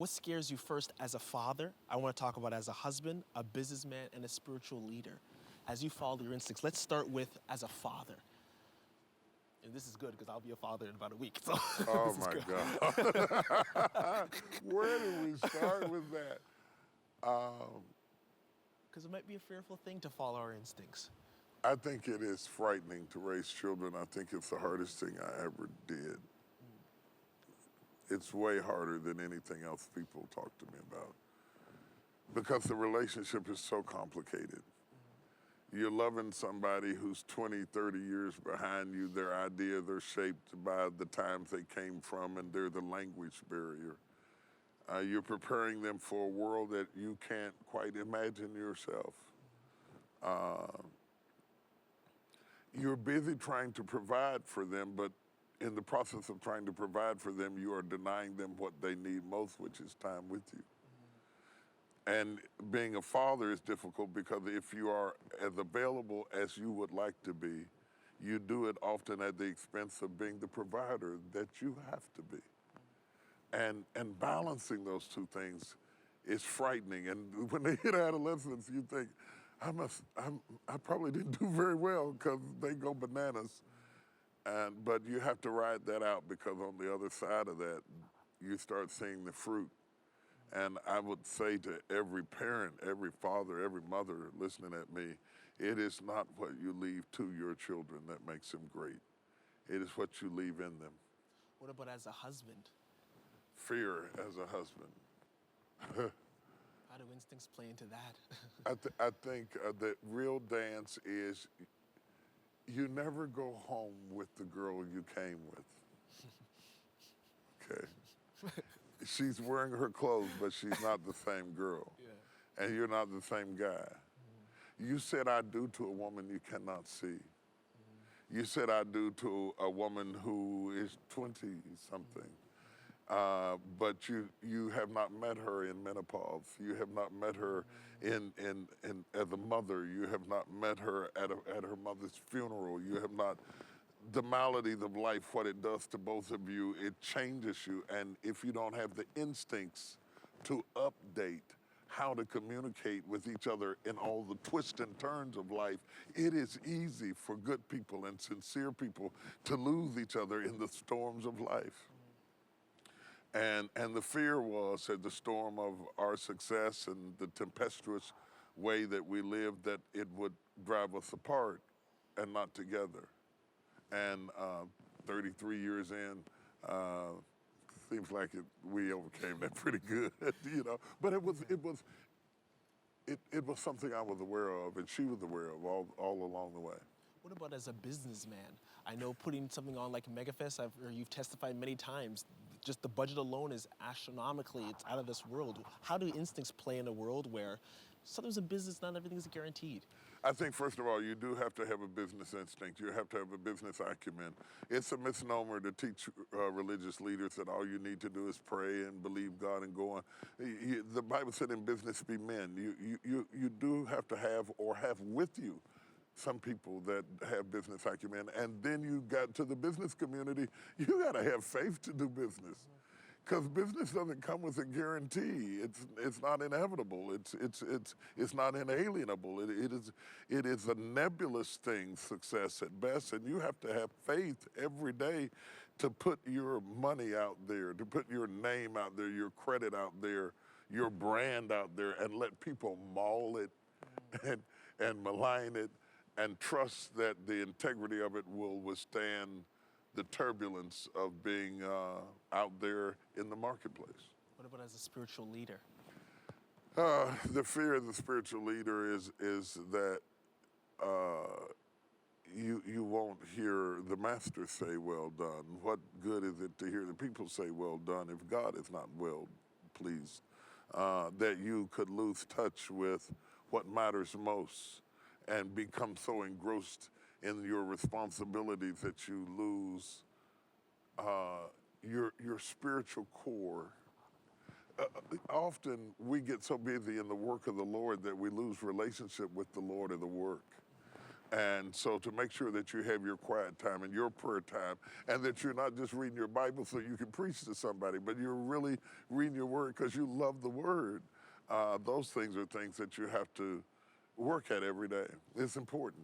What scares you first as a father? I want to talk about as a husband, a businessman, and a spiritual leader. As you follow your instincts, let's start with as a father. And this is good because I'll be a father in about a week. So Oh this is my good. God. Where do we start with that? Because it might be a fearful thing to follow our instincts. I think it is frightening to raise children. I think it's the hardest thing I ever did. It's way harder than anything else people talk to me about because the relationship is so complicated. You're loving somebody who's 20, 30 years behind you. Their idea, they're shaped by the times they came from, and they're the language barrier. You're preparing them for a world that you can't quite imagine yourself. You're busy trying to provide for them, but in the process of trying to provide for them, you are denying them what they need most, which is time with you. And being a father is difficult because if you are as available as you would like to be, you do it often at the expense of being the provider that you have to be. And balancing those two things is frightening. And when they hit adolescence, you think, I probably didn't do very well because they go bananas. But you have to ride that out because on the other side of that, you start seeing the fruit. And I would say to every parent, every father, every mother listening at me, it is not what you leave to your children that makes them great. It is what you leave in them. What about as a husband? Fear as a husband. How do instincts play into that? I think the real dance is you never go home with the girl you came with. Okay. She's wearing her clothes, but she's not the same girl. Yeah. And you're not the same guy. You said I do to a woman you cannot see. You said I do to a woman who is 20 something. But you have not met her in menopause. You have not met her in as a mother. You have not met her at her mother's funeral. You have not the maladies of life, what it does to both of you, it changes you. And if you don't have the instincts to update how to communicate with each other in all the twists and turns of life, it is easy for good people and sincere people to lose each other in the storms of life. And the fear was at the storm of our success and the tempestuous way that we lived that it would drive us apart and not together. And 33 years in, seems like we overcame that pretty good, you know. But it was something I was aware of, and she was aware of all along the way. What about as a businessman? I know putting something on like MegaFest, or you've testified many times, just the budget alone is astronomically, it's out of this world. How do instincts play in a world where sometimes in business, not everything is guaranteed? I think, first of all, you do have to have a business instinct. You have to have a business acumen. It's a misnomer to teach religious leaders that all you need to do is pray and believe God and go on. The Bible said in business be men. You do have to have or have with you some people that have business acumen. And then you got to the business community, you got to have faith to do business. Because business doesn't come with a guarantee. It's not inevitable. It's not inalienable. It is a nebulous thing, success at best, and you have to have faith every day to put your money out there, to put your name out there, your credit out there, your brand out there, and let people maul it and malign it, and trust that the integrity of it will withstand the turbulence of being out there in the marketplace. What about as a spiritual leader? The fear of the spiritual leader is that you won't hear the master say, "Well done." What good is it to hear the people say, "Well done," if God is not well pleased? That you could lose touch with what matters most and become so engrossed in your responsibilities that you lose your spiritual core. Often we get so busy in the work of the Lord that we lose relationship with the Lord of the work. And so to make sure that you have your quiet time and your prayer time, and that you're not just reading your Bible so you can preach to somebody, but you're really reading your word because you love the word. Those things are things that you have to work at every day. It's important.